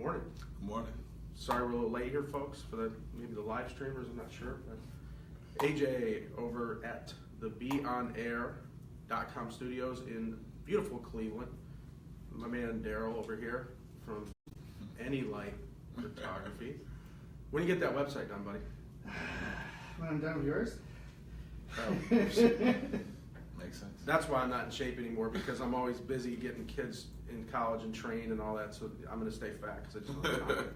Morning. Good morning. Sorry we're a little late here, folks, for maybe the live streamers, I'm not sure. But AJ over at the BeOnAir.com studios in beautiful Cleveland. My man Daryl over here from Any Light Photography. When you get that website done, buddy? When I'm done with yours? Oh. Makes sense. That's why I'm not in shape anymore, because I'm always busy getting kids in college and trained and all that, so I'm going to stay fat because I just want to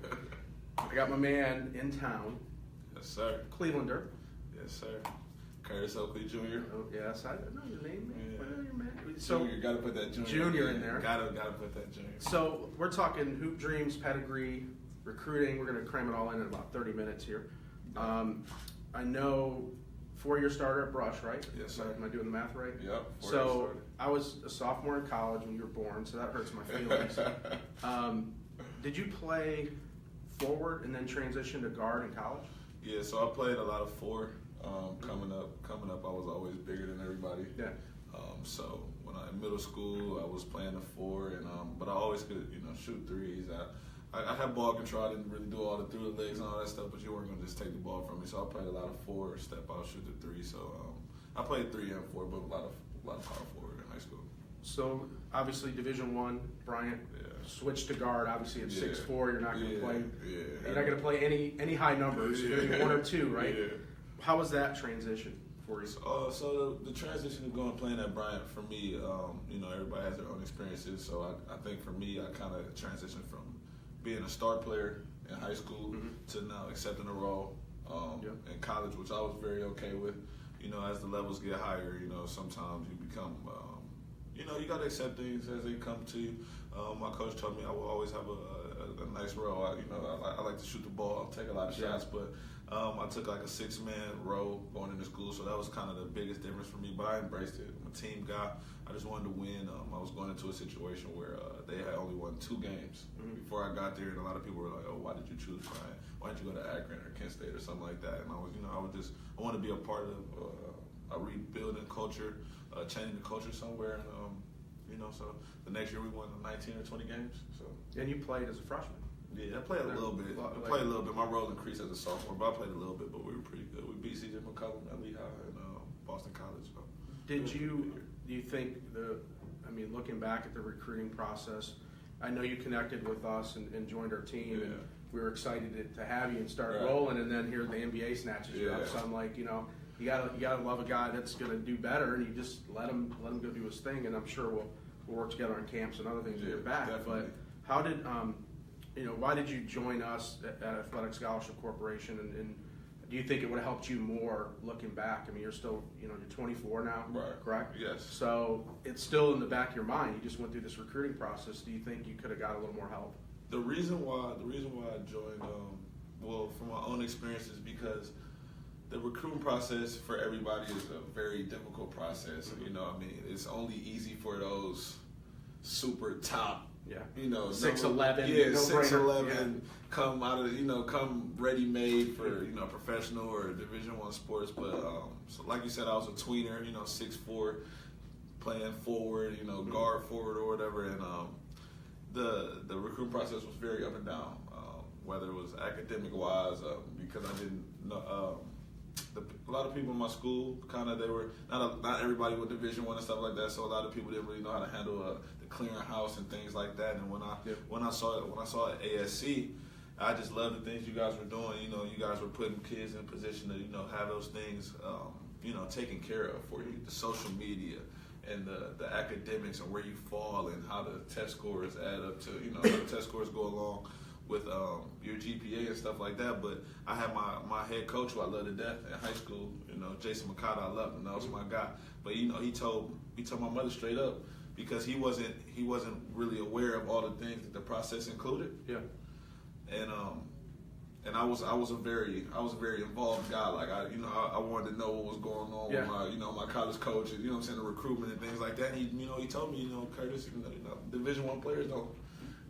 I got my man in town. Yes, sir. Clevelander. Yes, sir. Curtis Oakley Jr. Oh, yes, I know your name, man. Yeah. I know your man. So, Junior, gotta put that junior. Junior in there. Gotta put that junior. So we're talking hoop dreams, pedigree, recruiting. We're going to cram it all in about 30 minutes here. I know 4-year starter at Brush, right? Yes, sir. Am I doing the math right? Yep. So I was a sophomore in college when you were born, so that hurts my feelings. Did you play forward and then transition to guard in college? Yeah, so I played a lot of four. Coming up, I was always bigger than everybody. Yeah. So when I in middle school, I was playing the four, and but I always could, shoot threes. I had ball control. I didn't really do all the through the legs and all that stuff, but you weren't gonna just take the ball from me. So I played a lot of four, step out, shoot the three. So I played 3 and 4, but a lot of power forward in high school. So obviously Division I, Bryant. Yeah. Switch to guard. Obviously at 6'4", you're not going to play. Yeah. You're not going to play any high numbers. You're going to be 1 or 2, right? Yeah. How was that transition for you? So the transition of going playing at Bryant for me, everybody has their own experiences. So I think for me, I kind of transitioned from being a star player in high school to now accepting a role in college, which I was very okay with. As the levels get higher, sometimes you become, you got to accept things as they come to you. My coach told me I will always have a nice role. I like to shoot the ball, take a lot of shots, but I took like a 6-man role going into school, so that was kind of the biggest difference for me. But I embraced it. I'm a team guy. I just wanted to win. I was going into a situation where they had only won 2 games before I got there, and a lot of people were like, "Oh, why did you choose Bryant? Why didn't you go to Akron or Kent State or something like that?" And I want to be a part of a rebuilding culture, changing the culture somewhere, and so the next year we won 19 or 20 games. So. And you played as a freshman. Yeah, I played a little bit. My role increased as a sophomore, but I played a little bit. But we were pretty good. We beat C.J. McCollum at Lehigh and Boston College. So. Do you think looking back at the recruiting process, I know you connected with us and joined our team, and we were excited to have you and start rolling, and then here the NBA snatches you up. So I'm like, you gotta love a guy that's gonna do better, and you just let him go do his thing, and I'm sure we'll work together on camps and other things when you're back. Definitely. But how did why did you join us at Athletic Scholarship Corporation, and do you think it would have helped you more looking back? I mean, you're still, you're 24 now, right? Correct? Yes. So it's still in the back of your mind. You just went through this recruiting process. Do you think you could have got a little more help? The reason why I joined, from my own experiences, because the recruiting process for everybody is a very difficult process. It's only easy for those super top. Yeah, 6'11". Yeah, 6'11". Come out of come ready made for professional or Division I sports. But so like you said, I was a tweener. 6'4", playing forward. Guard forward or whatever. And the recruiting process was very up and down. Whether it was academic wise, because I didn't know. A lot of people in my school they were not everybody with Division I and stuff like that. So a lot of people didn't really know how to handle the clearinghouse and things like that. And when I saw it at ASC, I just loved the things you guys were doing. You guys were putting kids in position to have those things taken care of for you. The social media and the academics and where you fall and how the test scores add up to how the test scores go along with your GPA and stuff like that. But I had my head coach who I loved to death in high school, Jason McCotta. I loved him. That was my guy. But he told my mother straight up, because he wasn't really aware of all the things that the process included. Yeah. And I was a very involved guy. Like I wanted to know what was going on with my college coaches, the recruitment and things like that. And he told me, Curtis, Division I players don't.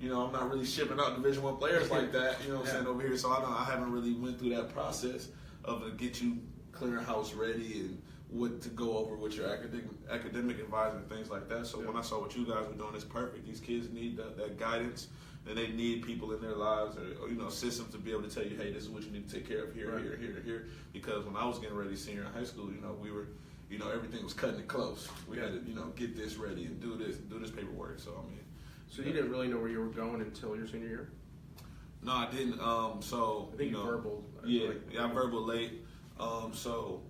I'm not really shipping out Division I players like that, over here. So I haven't really went through that process of get you clearinghouse ready and what to go over with your academic advisor and things like that. So when I saw what you guys were doing, it's perfect. These kids need that guidance, and they need people in their lives or systems to be able to tell you, hey, this is what you need to take care of here, right. here. Because when I was getting ready senior in high school, we were, everything was cutting it close. We had to, get this ready and do this paperwork. So So you didn't really know where you were going until your senior year? No, I didn't. So I think you verbal. I verbal late. So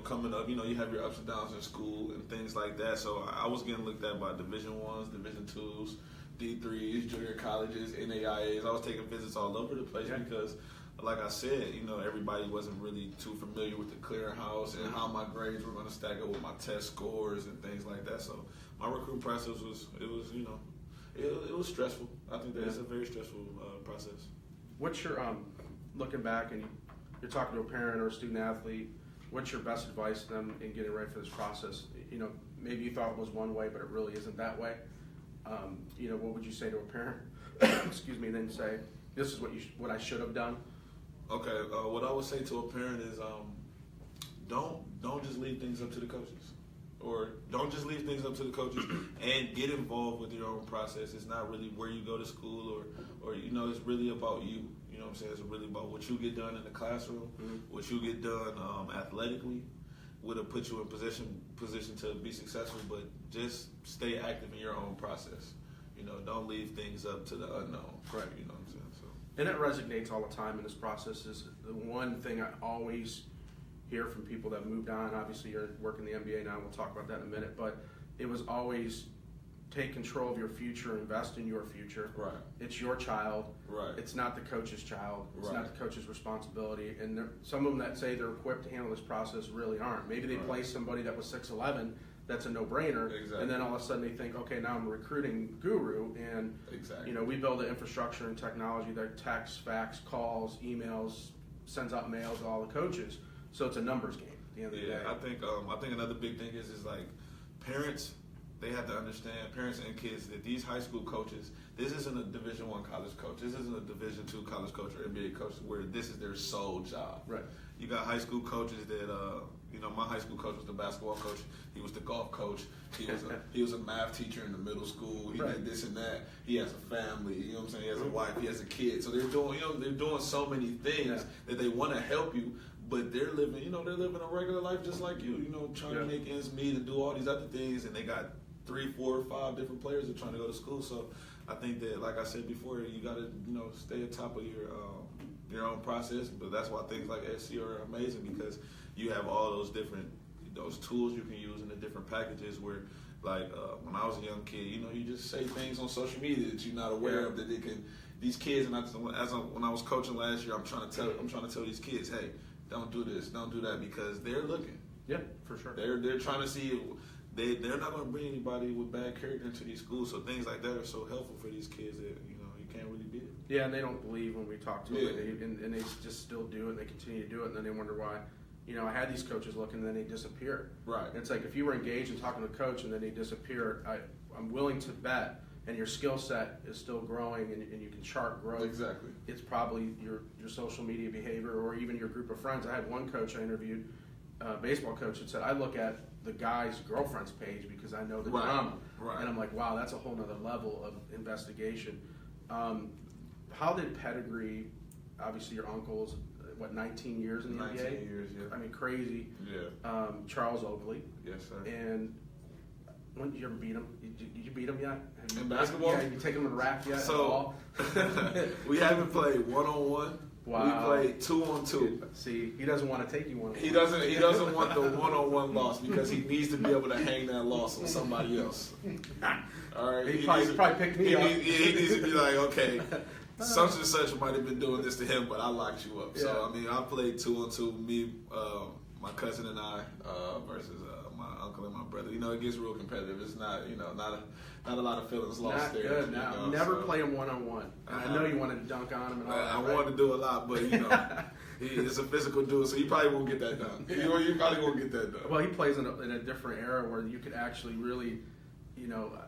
coming up, you have your ups and downs in school and things like that. So I was getting looked at by Division 1s, Division 2s, D3s, junior colleges, NAIAs. I was taking visits all over the place because, like I said, everybody wasn't really too familiar with the clearinghouse and how my grades were going to stack up with my test scores and things like that. So my recruiting process it was stressful. I think that it's a very stressful process. What's your looking back and you're talking to a parent or a student athlete? What's your best advice to them in getting ready for this process? Maybe you thought it was one way, but it really isn't that way. What would you say to a parent? Excuse me. Then say, this is what I should have done. Okay. What I would say to a parent is, don't just leave things up to the coaches. Or don't just leave things up to the coaches and get involved with your own process. It's not really where you go to school or it's really about you. You know what I'm saying? It's really about what you get done in the classroom, what you get done athletically, what'll put you in position to be successful, but just stay active in your own process. Don't leave things up to the unknown. Right. You know what I'm saying? So. And it resonates all the time in this process is the one thing I always hear from people that moved on. Obviously, you're working the NBA now. We'll talk about that in a minute. But it was always take control of your future, invest in your future. Right. It's your child. Right. It's not the coach's child. It's right. not the coach's responsibility. And some of them that say they're equipped to handle this process really aren't. Maybe they play somebody that was 6'11", that's a no-brainer. Exactly. And then all of a sudden they think, okay, now I'm a recruiting guru. And, exactly. We build an infrastructure and technology that texts, fax, calls, emails, sends out mails to all the coaches. So it's a numbers game at the end of the day. I think another big thing is like parents, they have to understand, parents and kids, that these high school coaches, this isn't a Division I college coach. This isn't a Division II college coach or NBA coach where this is their sole job. Right. You got high school coaches that, my high school coach was the basketball coach. He was the golf coach. He was a math teacher in the middle school. He did this and that. He has a family. You know what I'm saying? He has a wife. He has a kid. So they're doing so many things that they want to help you. But they're living a regular life just like you, trying to make ends meet and do all these other things. And they got 3, 4, 5 different players that are trying to go to school. So I think that, like I said before, you got to, stay on top of your own process. But that's why things like SC are amazing because you have all those tools you can use in the different packages where, like, when I was a young kid, you just say things on social media that you're not aware of that they can, these kids, and when I was coaching last year, I'm trying to tell these kids, hey, don't do this, don't do that, because they're looking. Yeah, for sure. They're trying to see. They're not going to bring anybody with bad character into these schools. So things like that are so helpful for these kids that you can't really beat it. Yeah, and they don't believe when we talk to them, and they just still do it. And they continue to do it, and then they wonder why. I had these coaches looking, and then they disappear. Right. And it's like if you were engaged in talking to a coach, and then they disappear, I'm willing to bet. And your skill set is still growing, and you can chart growth. Exactly. It's probably your social media behavior, or even your group of friends. I had one coach I interviewed, a baseball coach, that said, I look at the guy's girlfriend's page because I know the drama. Right. And I'm like, wow, that's a whole nother level of investigation. How did pedigree, obviously your uncle's, 19 years in the NBA? 19 years, yeah. I mean, crazy. Yeah. Charles Oakley. Yes, sir. And when did you ever beat him? Did you beat him yet? In basketball? Yeah, you take him in rack yet? So, we haven't played one-on-one. Wow. We played 2-on-2. See, he doesn't want to take you one-on-one. He doesn't want the one-on-one loss because he needs to be able to hang that loss on somebody else. All right. He probably picked me up. He needs to be like, okay, such and such might have been doing this to him, but I locked you up. Yeah. So, I played 2-on-2, me, my cousin and I, versus my uncle and my brother. It gets real competitive. It's not, not a lot of feelings lost not there. Good. Now, never play him one-on-one. I know you wanted to dunk on him and all that. I wanted to do a lot, but, he's a physical dude, so he probably won't get that done. You probably won't get that done. Well, he plays in a different era where you could actually really,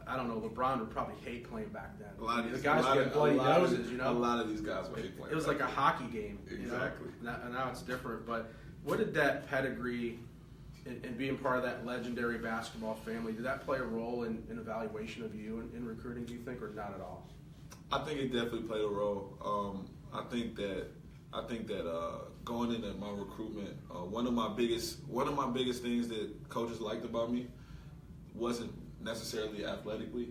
I don't know, LeBron would probably hate playing back then. The guys get bloody noses, A lot of these guys would hate playing. It was like a hockey game. Exactly. And now it's different. But what did that pedigree and being part of that legendary basketball family, did that play a role in evaluation of you in recruiting, do you think, or not at all? I think it definitely played a role. I think that going into my recruitment, one of my biggest things that coaches liked about me wasn't necessarily athletically.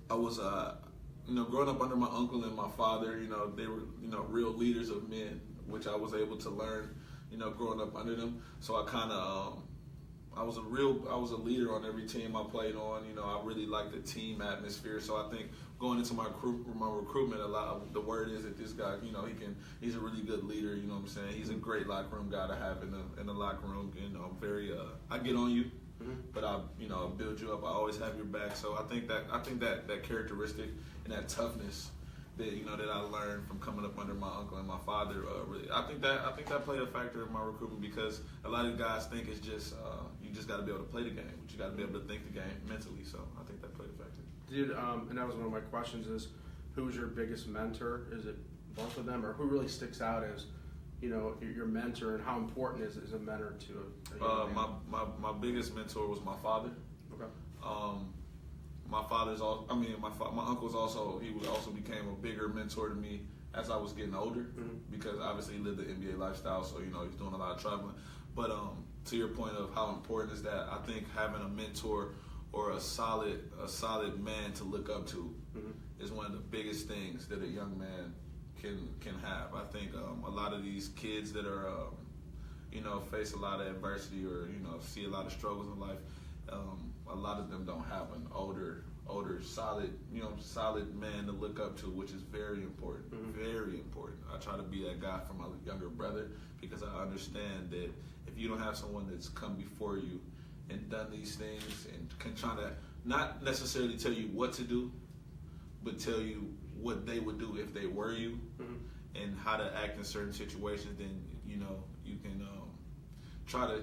I was growing up under my uncle and my father. They were real leaders of men, which I was able to learn. Growing up under them, so I kind of I was a leader on every team I played on. I really liked the team atmosphere. So I think going into my recruitment, a lot of the word is that this guy, he's a really good leader. You know what I'm saying? He's a great locker room guy to have in the locker room. I'm very I get on you, but I build you up. I always have your back. So I think that characteristic and that toughness that that I learned from coming up under my uncle and my father, really, I think that played a factor in my recruitment, because a lot of guys think it's just you just got to be able to play the game, but you got to be able to think the game mentally. So I think that played a factor. And that was one of my questions: is who's your biggest mentor? Is it both of them, or who really sticks out as your mentor, and how important is a mentor to a young man? My biggest mentor was my father. Okay. My father's also, my uncle's also, he also became a bigger mentor to me as I was getting older, because obviously he lived the NBA lifestyle, so he's doing a lot of traveling. But to your point of how important is that, I think having a mentor or a solid man to look up to is one of the biggest things that a young man can have. I think a lot of these kids that are face a lot of adversity, or see a lot of struggles in life, a lot of them don't have an older solid man to look up to, which is very important. Very important. I try to be that guy for my younger brother, because I understand that if you don't have someone that's come before you and done these things and can try to not necessarily tell you what to do, but tell you what they would do if they were you, and how to act in certain situations, then you can try to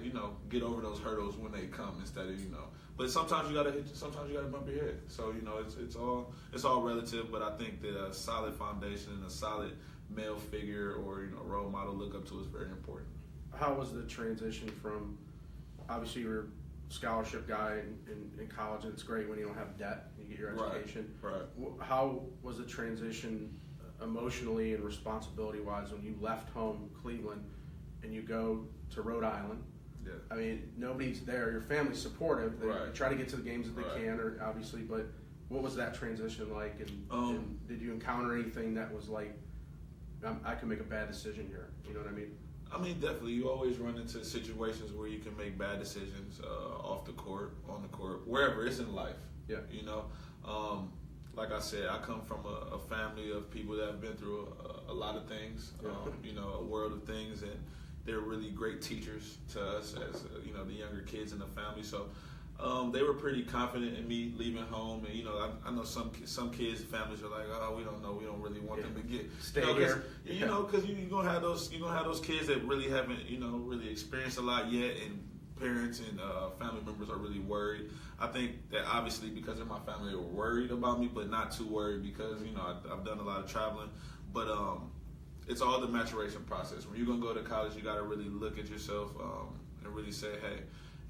get over those hurdles when they come, instead of But sometimes you gotta bump your head. So it's all relative. But I think that a solid foundation and a solid male figure or role model to look up to is very important. How was the transition from, obviously you're a scholarship guy in college, and it's great when you don't have debt, you get your education. Right. How was the transition emotionally and responsibility wise when you left home Cleveland and you go to Rhode Island? Yeah. I mean, nobody's there. Your family's supportive. They try to get to the games that they can, or obviously. But what was that transition like? And did you encounter anything that was like, I can make a bad decision here? You know what I mean? I mean, definitely. You always run into situations where you can make bad decisions off the court, on the court, wherever. It's in life. Yeah. Like I said, I come from a family of people that have been through a lot of things. A world of things, and they're really great teachers to us as the younger kids in the family. So they were pretty confident in me leaving home, and I know some kids' families are like, oh, we don't know, we don't really want them to get stay here. Because you're gonna have those kids that really haven't really experienced a lot yet, and parents and family members are really worried. I think that obviously because of my family, they were worried about me, but not too worried because I've done a lot of traveling, but it's all the maturation process. When you're going to go to college, you got to really look at yourself and really say, hey,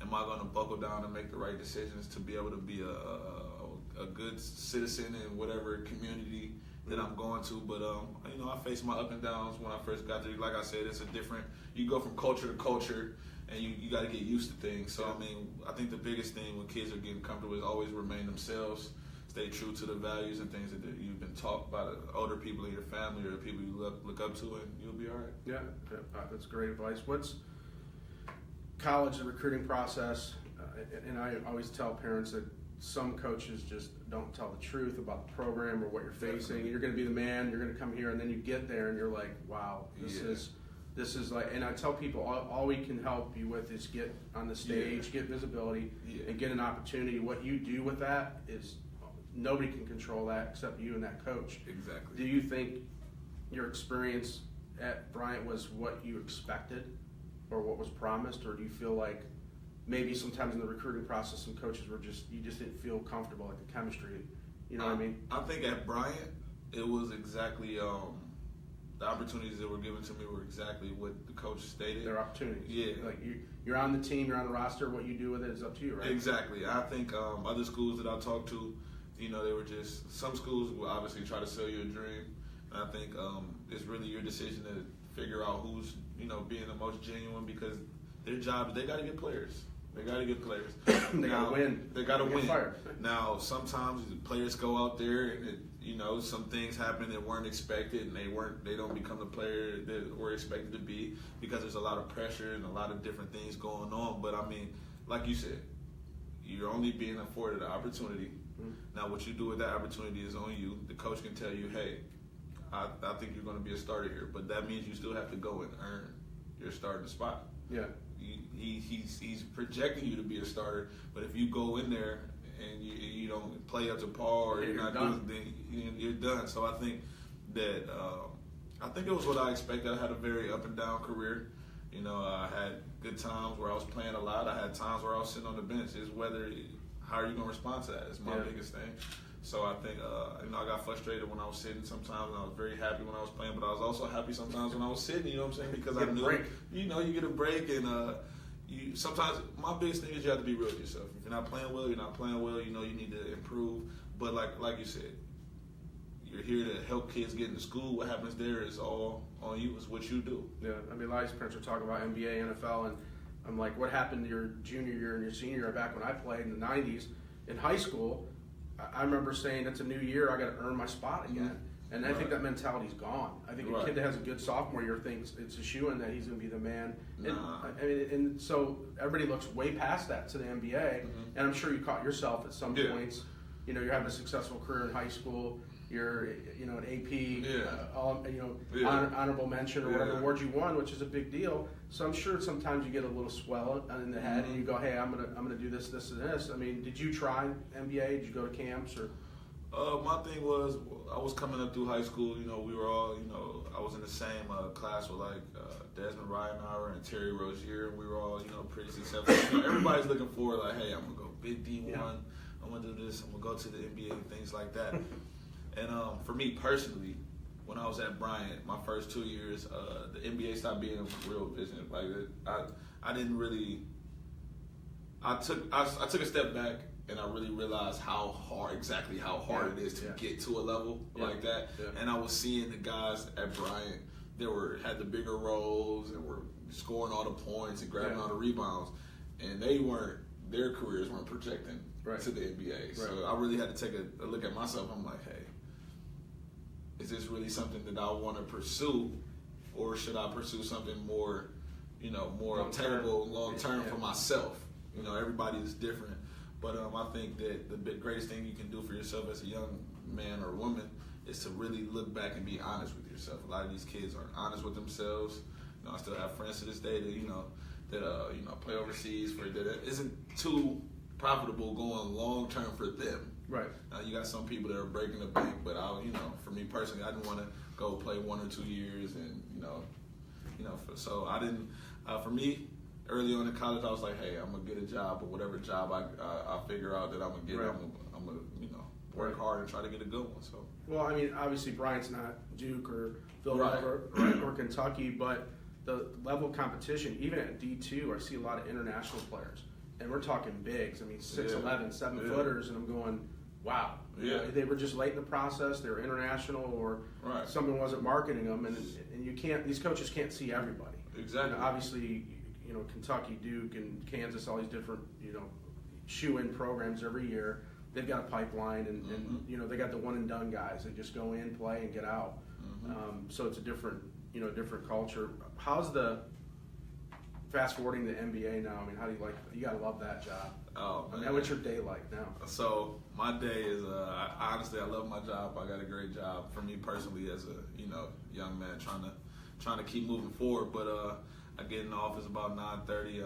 am I going to buckle down and make the right decisions to be able to be a good citizen in whatever community that I'm going to? But, I faced my up and downs when I first got there. Like I said, it's a different, you go from culture to culture, and you got to get used to things. So, I think the biggest thing when kids are getting comfortable is always remain themselves. Stay true to the values and things that you've been taught by the older people in your family or the people you look up to, and you'll be all right. Yeah, that's great advice. What's college, the recruiting process? And I always tell parents that some coaches just don't tell the truth about the program or what you're facing. You're going to be the man. You're going to come here, and then you get there, and you're like, wow, this is like. And I tell people, all we can help you with is get on the stage, get visibility, and get an opportunity. What you do with that is. Nobody can control that except you and that coach. Exactly. Do you think your experience at Bryant was what you expected or what was promised, or do you feel like maybe sometimes in the recruiting process some coaches were you just didn't feel comfortable, like the chemistry, what I mean? I think at Bryant it was exactly the opportunities that were given to me were exactly what the coach stated. Their opportunities. Yeah. Like you're on the team, you're on the roster. What you do with it is up to you, right? Exactly. I think other schools that I talked to, they were just, some schools will obviously try to sell you a dream. And I think it's really your decision to figure out who's, being the most genuine, because their job is they got to get players. They got to get players. They got to win. They got to win. Fired. Now, sometimes the players go out there and some things happen that weren't expected, and they don't become the player that were expected to be, because there's a lot of pressure and a lot of different things going on. But I mean, like you said, you're only being afforded an opportunity. Mm-hmm. Now, what you do with that opportunity is on you. The coach can tell you, hey, I think you're going to be a starter here, but that means you still have to go and earn your starting spot. Yeah. He's projecting you to be a starter, but if you go in there and you don't play up to par, or you're not doing, then you're done. So I think that it was what I expected. I had a very up and down career. I had good times where I was playing a lot. I had times where I was sitting on the bench. It's how are you going to respond to that? It's my biggest thing. So I think, I got frustrated when I was sitting sometimes, and I was very happy when I was playing, but I was also happy sometimes when I was sitting, you know what I'm saying? Because I knew, you get a break, and sometimes my biggest thing is you have to be real with yourself. If you're not playing well, you're not playing well, you need to improve. But like you said, you're here to help kids get into school. What happens there is all on you. It's what you do. Yeah, I mean, a lot of these parents are talking about NBA, NFL, and I'm like, what happened to your junior year and your senior year back when I played in the 90s in high school? I remember saying, it's a new year, I got to earn my spot again. And I think that mentality's gone. I think a kid that has a good sophomore year thinks it's a shoo-in that he's going to be the man. And so everybody looks way past that to the NBA. And I'm sure you caught yourself at some points. You're having a successful career in high school. You're, an AP, honorable mention or whatever award you won, which is a big deal. So I'm sure sometimes you get a little swell in the head and you go, hey, I'm gonna do this, this, and this. I mean, did you try NBA? Did you go to camps or? My thing was, I was coming up through high school. We were all, I was in the same class with Desmond Ryanauer and Terry Rozier, and we were all, pretty successful. Everybody's looking forward, like, hey, I'm gonna go big D1. I'm gonna do this. I'm gonna go to the NBA and things like that. And for me personally, when I was at Bryant, my first 2 years, the NBA stopped being a real vision. Like I didn't really. I took a step back, and I really realized how hard it is to get to a level like that. Yeah. And I was seeing the guys at Bryant that had the bigger roles and were scoring all the points and grabbing all the rebounds, and their careers weren't projecting to the NBA. So I really had to take a look at myself. I'm like, hey, is this really something that I want to pursue, or should I pursue something more, more obtainable long term for myself? Everybody is different, but I think that the greatest thing you can do for yourself as a young man or woman is to really look back and be honest with yourself. A lot of these kids aren't honest with themselves. I still have friends to this day that play overseas that isn't too profitable going long term for them. Right. Now you got some people that are breaking the bank, but for me personally, I didn't want to go play 1 or 2 years, and so I didn't. For me, early on in college, I was like, hey, I'm gonna get a job, or whatever job I figure out that I'm gonna get, I'm gonna work hard and try to get a good one. So. Well, I mean, obviously Bryant's not Duke or Villanova or Kentucky, but the level of competition, even at D2, I see a lot of international players. And we're talking bigs. I mean, 6'11", 7-footers, and I'm going, wow. They were just late in the process. They were international, or someone wasn't marketing them, and you can't. These coaches can't see everybody. Exactly. Obviously, Kentucky, Duke, and Kansas, all these different shoe-in programs every year. They've got a pipeline, and they got the one and done guys. They just go in, play, and get out. So it's a different culture. How's the fast forwarding to NBA now? I mean, how do you like? You gotta love that job. Oh, man. I mean, what's your day like now? So my day is honestly, I love my job. I got a great job. For me personally, as a young man trying to keep moving forward. But I get in the office about 9:30.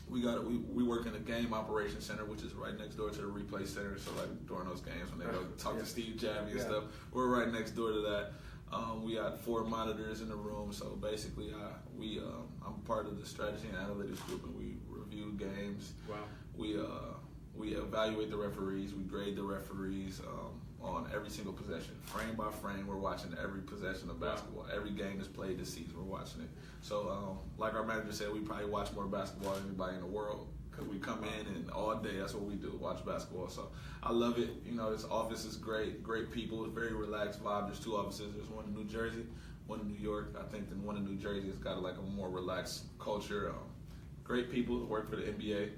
We work in the game operations center, which is right next door to the replay center. So like during those games when they go talk to Steve Javie and stuff, we're right next door to that. We got 4 monitors in the room, so basically I'm part of the strategy and analytics group, and we review games. Wow. We We evaluate the referees. We grade the referees on every single possession. Frame by frame, we're watching every possession of basketball. Every game that's played this season, we're watching it. So, like our manager said, we probably watch more basketball than anybody in the world because we come in and all day, that's what we do, watch basketball. So I love it. This office is great people. It's very relaxed vibe. There's 2 offices. There's one in New Jersey, one in New York. I think the one in New Jersey has got like a more relaxed culture. Great people that work for the NBA.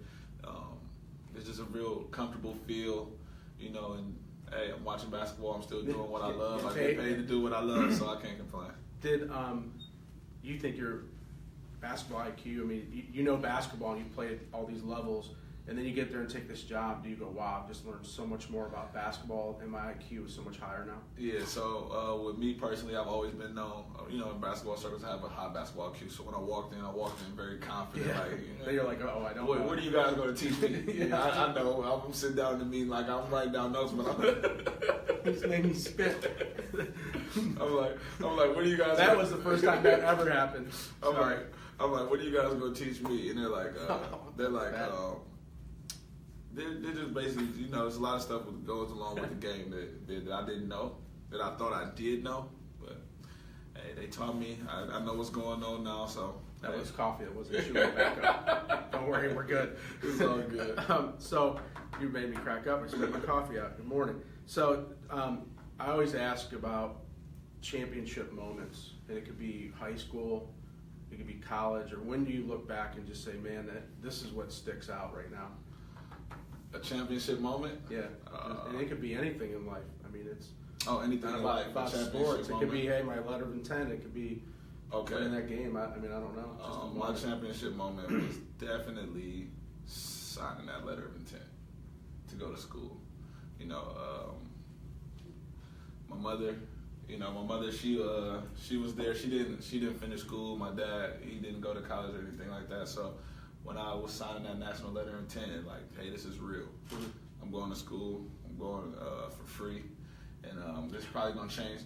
It's just a real comfortable feel, and hey, I'm watching basketball. I'm still doing what I love. I get paid to do what I love, so I can't complain. Did you think your basketball IQ? I mean, you know basketball and you play at all these levels, and then you get there and take this job. Do you go, wow, I've just learned so much more about basketball, and my IQ is so much higher now? Yeah. So with me personally, I've always been known, in basketball circles, I have a high basketball IQ. So when I walked in very confident. Yeah. Then you're like, oh, I don't know. What are you guys going to teach me? Yeah, I know. I'm sitting down in the meeting like I'm writing down notes, but He just made me spit. I'm like, what are you guys? That was the first time that ever happened. I'm like, what are you guys going to teach me? And they're like, they're just basically, there's a lot of stuff that goes along with the game that I didn't know, that I thought I did know, but hey, they taught me. I know what's going on now, so. That was coffee. It wasn't shooting back up. Don't worry, we're good. It's all good. So you made me crack up. I spit my coffee out. Good morning. So I always ask about championship moments, and it could be high school, it could be college, or when do you look back and just say, man, this is what sticks out right now? A championship moment? Yeah. And it could be anything in life. I mean, it's anything in life. About sports. It could be, hey, my letter of intent. It could be winning that game. I don't know. Just my championship moment was definitely signing that letter of intent to go to school. My mother, she was there. She didn't finish school. My dad, he didn't go to college or anything like that. So when I was signing that national letter of intent, like, hey, this is real. I'm going to school. I'm going for free, and this is probably gonna change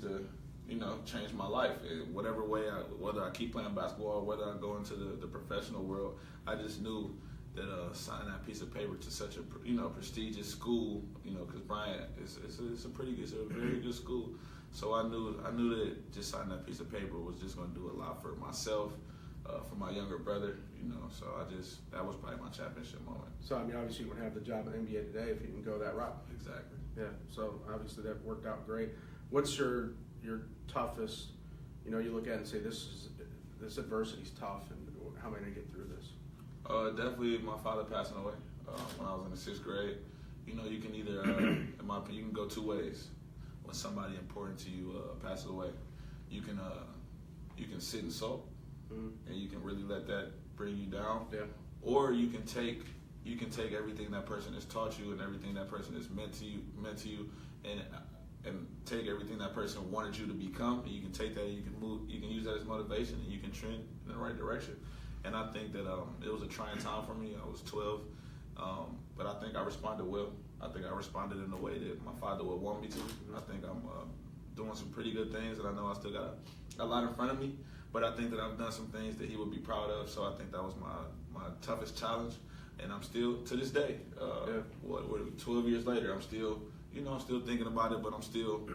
change my life in whatever way. Whether I keep playing basketball, or whether I go into the professional world, I just knew that signing that piece of paper to such a prestigious school, because Bryant is a very good school. So I knew that just signing that piece of paper was just going to do a lot for myself, for my younger brother, So that was probably my championship moment. So obviously you wouldn't have the job in the NBA today if you didn't go that route. Exactly. Yeah. So obviously that worked out great. What's your toughest? You look at it and say this adversity's tough, and how am I going to get through this? Definitely my father passing away when I was in the 6th grade. You can either, in my opinion, you can go 2 ways. When somebody important to you passes away, you can sit and sulk, and you can really let that bring you down. Yeah. Or you can take everything that person has taught you and everything that person has meant to you, and take everything that person wanted you to become, and you can take that and you can use that as motivation, and you can trend in the right direction. And I think that it was a trying time for me. I was 12, but I think I responded well. I think I responded in the way that my father would want me to. I think I'm doing some pretty good things, and I know I still got a lot in front of me, but I think that I've done some things that he would be proud of, so I think that was my toughest challenge, and I'm still, to this day, 12 years later, I'm still thinking about it, but I'm still,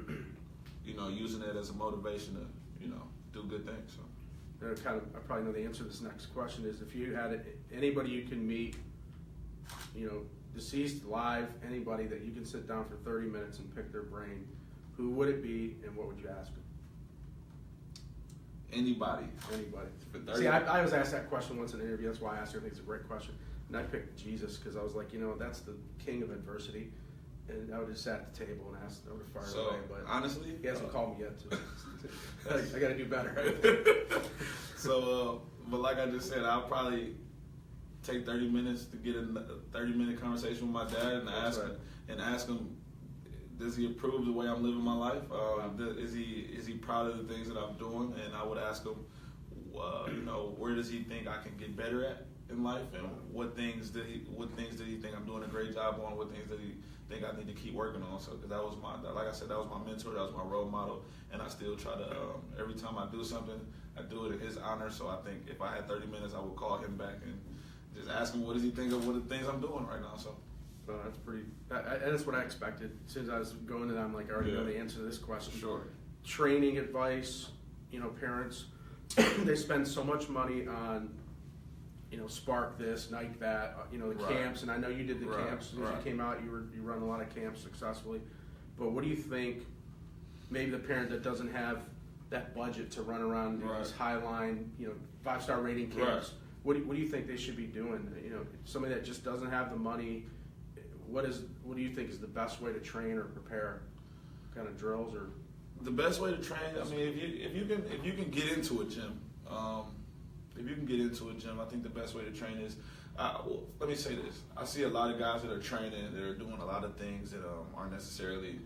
using it as a motivation to, do good things, so. I probably know the answer to this next question is, if you had anybody you can meet, deceased, live, anybody that you can sit down for 30 minutes and pick their brain, who would it be and what would you ask them? Anybody. See, I was asked that question once in an interview. That's why I asked her. I think it's a great question. And I picked Jesus because I was like, that's the king of adversity. And I would have sat at the table and asked, I would have fired away. But honestly, he hasn't called me yet. So I got to do better. So, but like I just said, I'll probably take 30 minutes to get a 30-minute conversation with my dad and ask him, does he approve the way I'm living my life? Is he proud of the things that I'm doing? And I would ask him, where does he think I can get better at in life, and what things did he think I'm doing a great job on? What things did he think I need to keep working on? So, because that was like I said, that was my mentor, that was my role model, and I still try to every time I do something, I do it in his honor. So I think if I had 30 minutes, I would call him back and just ask him what does he think of what the things I'm doing right now. So Well, that's pretty. That's what I expected. As soon as I was going to that, I'm like, I already know the answer to this question. Sure. Training advice. Parents, they spend so much money on, Spark this, Nike that, the camps, and I know you did the camps. As soon as you came out, you run a lot of camps successfully. But what do you think, maybe the parent that doesn't have that budget to run around these high-line, 5-star rating camps, what do you think they should be doing? Somebody that just doesn't have the money, what do you think is the best way to train or prepare? Kind of drills or? The best way to train, I mean, if you can get into a gym, I think the best way to train is. Let me say this: I see a lot of guys that are training, that are doing a lot of things that aren't necessarily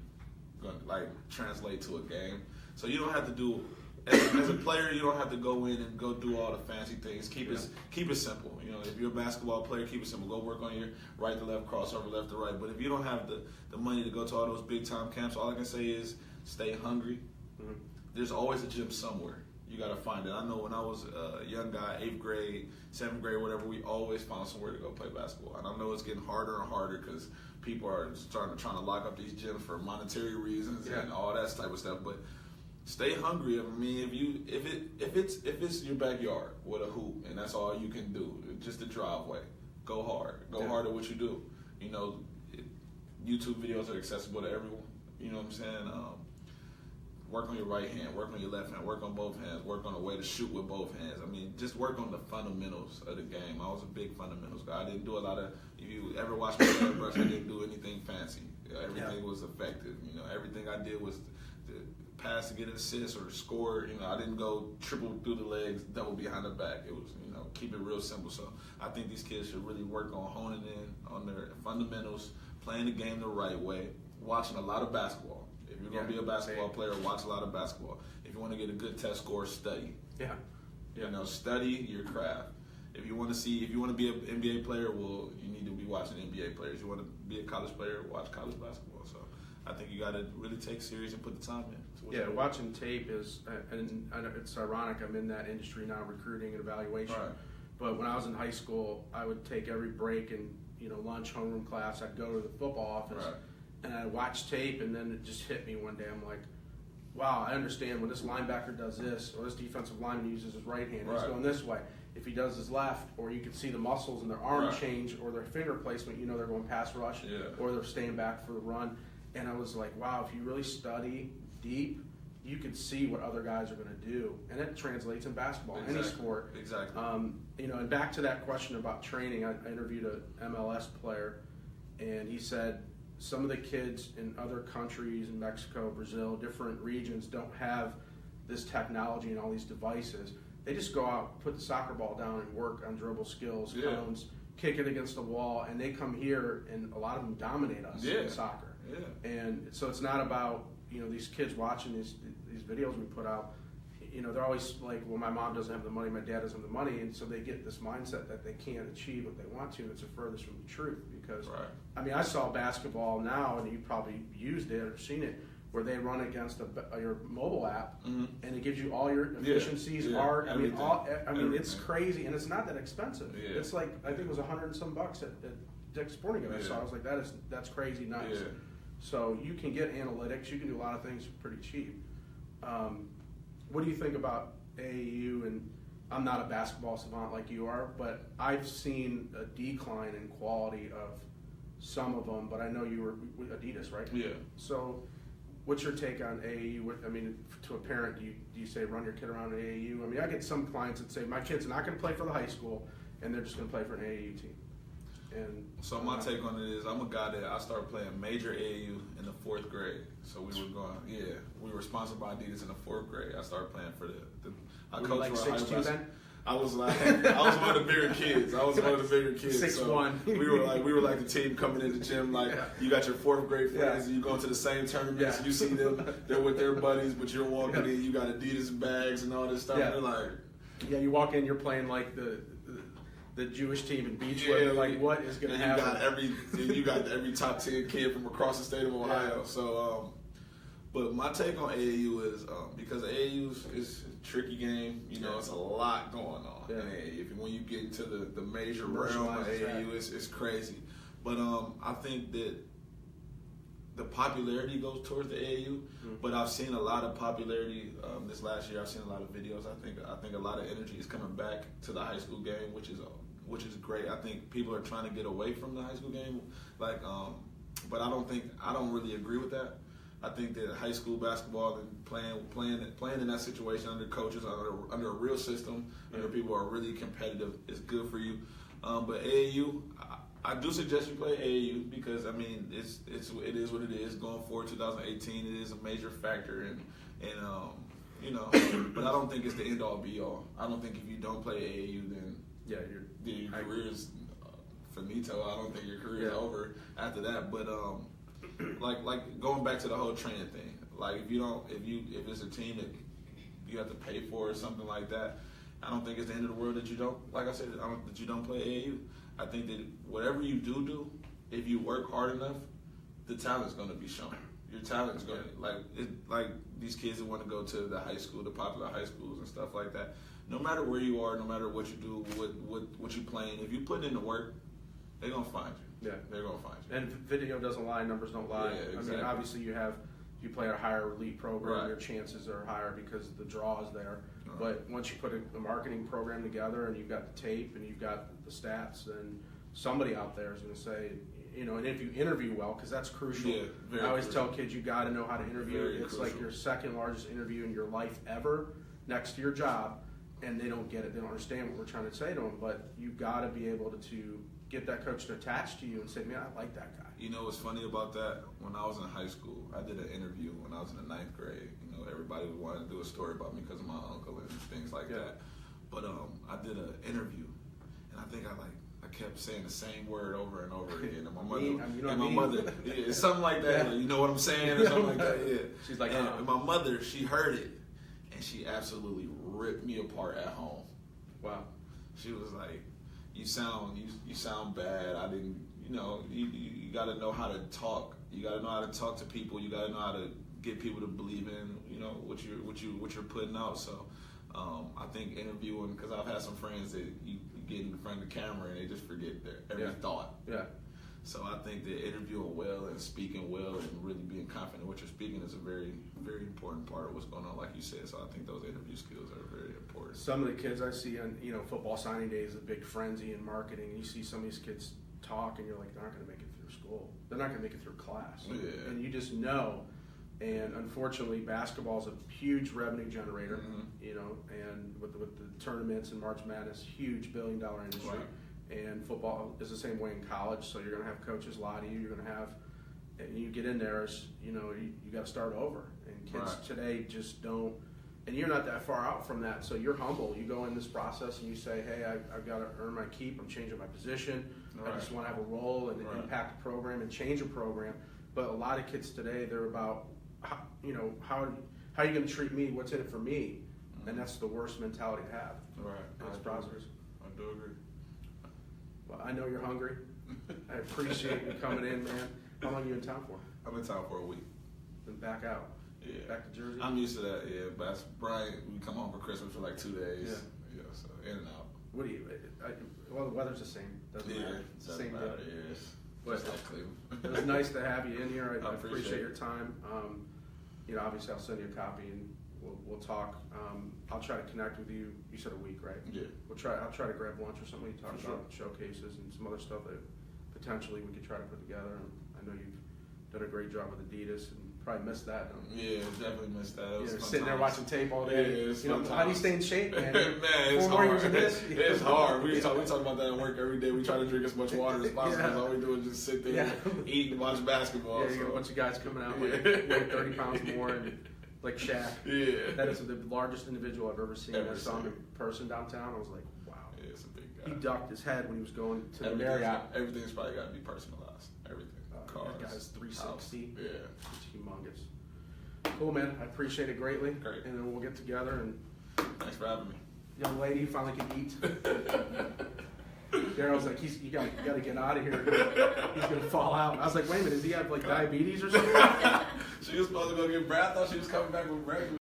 going to translate to a game. So you don't have to do. As a player, you don't have to go in and go do all the fancy things. Keep it simple. If you're a basketball player, keep it simple. Go work on your right to left, crossover, left to right. But if you don't have the money to go to all those big time camps, all I can say is stay hungry. Mm-hmm. There's always a gym somewhere. You got to find it. I know when I was a young guy, 8th grade, 7th grade, whatever, we always found somewhere to go play basketball. And I know it's getting harder and harder because people are trying to lock up these gyms for monetary reasons and all that type of stuff. But stay hungry. I mean, if it's your backyard with a hoop and that's all you can do, just a driveway, go hard. Go hard at what you do. YouTube videos are accessible to everyone. You know what I'm saying? Work on your right hand, work on your left hand, work on both hands, work on a way to shoot with both hands. I mean, just work on the fundamentals of the game. I was a big fundamentals guy. I didn't do a lot of, if you ever watched me airbrush, I didn't do anything fancy. Everything was effective. Everything I did was to pass to get an assist or score. I didn't go triple through the legs, double behind the back. It was, keep it real simple. So I think these kids should really work on honing in on their fundamentals, playing the game the right way, watching a lot of basketball. If you're going to be a basketball player, watch a lot of basketball. If you want to get a good test score, study. Study your craft. If you want to be an NBA player, well, you need to be watching NBA players. You want to be a college player, watch college basketball. So I think you got to really take serious and put the time in. Watching tape is, and it's ironic, I'm in that industry now, recruiting and evaluation. Right. But when I was in high school, I would take every break and, lunch, homeroom class, I'd go to the football office. Right. And I watched tape, and then it just hit me one day. I'm like, wow, I understand when this linebacker does this, or this defensive lineman uses his right hand, he's going this way. If he does his left, or you can see the muscles in their arm change, or their finger placement, they're going pass rush, or they're staying back for the run. And I was like, wow, if you really study deep, you can see what other guys are going to do. And it translates in basketball, any sport. Exactly. And back to that question about training, I interviewed an MLS player, and he said, some of the kids in other countries, in Mexico, Brazil, different regions, don't have this technology and all these devices. They just go out, put the soccer ball down, and work on dribble skills, cones, kick it against the wall, and they come here, and a lot of them dominate us in soccer. Yeah. And so it's not about these kids watching these videos we put out. They're always like, well, my mom doesn't have the money, my dad doesn't have the money, and so they get this mindset that they can't achieve what they want to, and it's the furthest from the truth. Because, I saw basketball now, and you probably used it or seen it, where they run against your mobile app, and it gives you all your efficiencies, art. It's crazy, and it's not that expensive. Yeah. It's like, I think it was $100 and some bucks at Dick's Sporting Goods. So I was like, that's crazy nice. Yeah. So you can get analytics, you can do a lot of things pretty cheap. What do you think about AAU? And I'm not a basketball savant like you are, but I've seen a decline in quality of some of them. But I know you were with Adidas, right? Yeah. So, what's your take on AAU? To a parent, do you say run your kid around an AAU? I get some clients that say my kid's not going to play for the high school, and they're just going to play for an AAU team. And so my take on it is, I'm a guy that I started playing major AAU in the 4th grade. So we were sponsored by Adidas in the 4th grade. I started playing for I coached for a high school. Then? I was one of the bigger kids. 6'1". We were like the team coming in the gym. You got your 4th grade friends, and you go to the same tournaments. And you see them, they're with their buddies, but you're walking in. You got Adidas bags and all this stuff. And they're like, you walk in, you're playing like the Jewish team in Beachwood. They're like, what is going to happen? You got every top 10 kid from across the state of Ohio. Yeah. So, but my take on AAU is because AAU is a tricky game. It's a lot going on. Yeah. And when you get into the major realm of AAU, it's crazy. But I think that the popularity goes towards the AAU, but I've seen a lot of popularity this last year. I've seen a lot of videos. I think a lot of energy is coming back to the high school game, which is great. I think people are trying to get away from the high school game, but I don't really agree with that. I think that high school basketball and playing in that situation under coaches, under a real system, under people who are really competitive is good for you. But AAU, I do suggest you play AAU because it is what it is. Going forward, 2018, it is a major factor, and but I don't think it's the end all be all. I don't think if you don't play AAU, then your career is finito. I don't think your career is over after that. But like going back to the whole training thing, like if it's a team that you have to pay for or something like that, I don't think it's the end of the world that you don't. Like I said, that you don't play AAU. I think that whatever you do, if you work hard enough, the talent's going to be shown. Your talent's going to like these kids that want to go to the high school, the popular high schools and stuff like that. No matter where you are, no matter what you do, what you playing, if you put in the work, they're gonna find you. Yeah, they're gonna find you. And video doesn't lie, numbers don't lie. Yeah, exactly. I mean, obviously you play at a higher elite program, your chances are higher because the draw is there. Right. But once you put a marketing program together and you've got the tape and you've got the stats, then somebody out there is going to say, and if you interview well, because that's crucial. Yeah, I always tell kids you got to know how to interview. It's like your second largest interview in your life ever, next to your job, and they don't get it. They don't understand what we're trying to say to them. But you got to be able to get that coach to attach to you and say, man, I like that guy. You know what's funny about that? When I was in high school, I did an interview when I was in the 9th grade. Everybody wanted to do a story about me because of my uncle and things like that. But I did an interview, and I think I kept saying the same word over and over again. And my mother, something like that. You know what I'm saying, or something like that. Yeah. She's like, and my mother, she heard it, and she absolutely ripped me apart at home. Wow. She was like, "You sound bad. I didn't. You got to know how to talk. You got to know how to talk to people. You got to know how to get people to believe in what you're putting out." So I think interviewing, because I've had some friends that you get in front of the camera and they just forget their every thought. Yeah. So I think that interviewing well and speaking well and really being confident in what you're speaking is a very, very important part of what's going on, like you said. So I think those interview skills are very important. Some of the kids I see on football signing days, a big frenzy in marketing, and you see some of these kids talk and you're like, they're not going to make it through school. They're not going to make it through class. Yeah. And you just know. And unfortunately, basketball is a huge revenue generator, and with the tournaments and March Madness, huge billion-dollar industry. Right. And football is the same way in college. So you're going to have coaches lie to you. You're going to have, and you get in there, you got to start over. And kids today just don't. And you're not that far out from that, so you're humble. You go in this process and you say, hey, I've got to earn my keep. I'm changing my position. I just want to have a role and impact a program and change a program. But a lot of kids today, they're about, how are you going to treat me? What's in it for me? And that's the worst mentality to have. Right. As processors. I do agree. Well, I know you're hungry. I appreciate you coming in, man. How long are you in town for? I'm in town for a week. Then back out. Yeah. Back to Jersey? I'm used to that, yeah. But Brian, we come home for Christmas for like 2 days. Yeah. So in and out. What do you, well, the weather's the same. Doesn't matter. It's the same matter, day. Yeah. But just like Cleveland. It was nice to have you in here. I appreciate it. your time. Obviously I'll send you a copy and we'll talk. I'll try to connect with you. You said a week, right? Yeah. I'll try to grab lunch or something. You talk about showcases and some other stuff that potentially we could try to put together. And I know you've done a great job with Adidas and probably missed that. Yeah, definitely missed that. Sitting there watching tape all day. Yeah, how do you stay in shape, man? Man, it's 4 more hard. years of this. It's hard. We talk about that at work every day. We try to drink as much water as possible. All we do is just sit there, eat, and watch basketball. Yeah, you got a bunch of guys coming out weighing 30 pounds more and like Shaq. Yeah. That is the largest individual I've ever seen. I saw him in person downtown. I was like, wow. Yeah, it's a big guy. He ducked his head when he was going to the Marriott. Everything's probably got to be personalized. Everything. Cars. That guy's 360. House. Yeah. It's humongous. Cool, man. I appreciate it greatly. Great. And then we'll get together. And thanks for having me. Young lady, you finally can eat. Daryl's like, you got to get out of here. He's going to fall out. I was like, wait a minute, does he have like diabetes or something? She was supposed to go get breath. I thought she was coming back with breakfast.